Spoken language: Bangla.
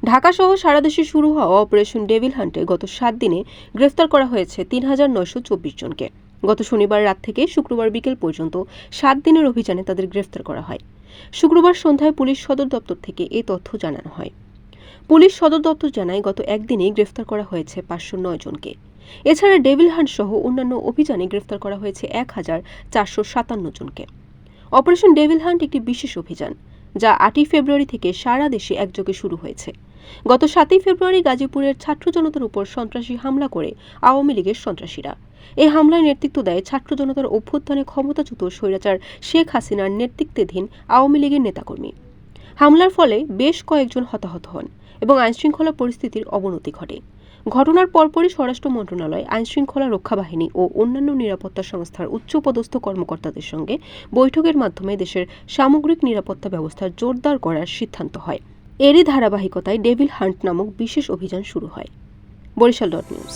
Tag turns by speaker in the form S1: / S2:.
S1: ঢাকা সহ সারা দেশে শুরু হওয়া অপারেশন ডেভিল হান্টে গত 7 দিনে গ্রেফতার করা হয়েছে ৩,৯২৪ জনকে। গত শনিবার রাত থেকে শুক্রবার বিকেল পর্যন্ত 7 দিনের অভিযানে তাদের গ্রেফতার করা হয়। শুক্রবার সন্ধ্যায় পুলিশ সদর দপ্তর থেকে এই তথ্য জানানো হয়। পুলিশ সদর দপ্তর জানায় গত একদিনেই গ্রেফতার করা হয়েছে 509 জনকে। এছাড়া ডেভিল হান্ট সহ অন্যান্য অভিযানে গ্রেফতার করা হয়েছে 1,457 জনকে। অপারেশন ডেভিল হান্ট একটি বিশেষ অভিযান যা 8 ফেব্রুয়ারি থেকে সারা দেশে একযোগে শুরু হয়েছে। গত 7 ফেব্রুয়ারি গাজীপুরের ছাত্র জনতার উপর সন্ত্রাসী হামলা করে আওয়ামী লীগের সন্ত্রাসীরা। এই হামলায় নেতৃত্ব দেয় ছাত্র জনতার অভ্যুত্থানে ক্ষমতাচ্যুত স্বৈরাচার শেখ হাসিনার নেতৃত্বাধীন আওয়ামী লীগের নেতাকর্মী। হামলার ফলে বেশ কয়েকজন হতাহত হন এবং আইনশৃঙ্খলা পরিস্থিতির অবনতি ঘটে। ঘটনার পরপরই স্বরাষ্ট্র মন্ত্রণালয়, আইনশৃঙ্খলা রক্ষা বাহিনী ও অন্যান্য নিরাপত্তা সংস্থার উচ্চপদস্থ কর্মকর্তাদের সঙ্গে বৈঠকের মাধ্যমে দেশের সামগ্রিক নিরাপত্তা ব্যবস্থা জোরদার করার সিদ্ধান্ত হয়। এরই ধারাবাহিকতায় ডেভিল হান্ট নামক বিশেষ অভিযান শুরু হয়। বরিশাল.নিউজ।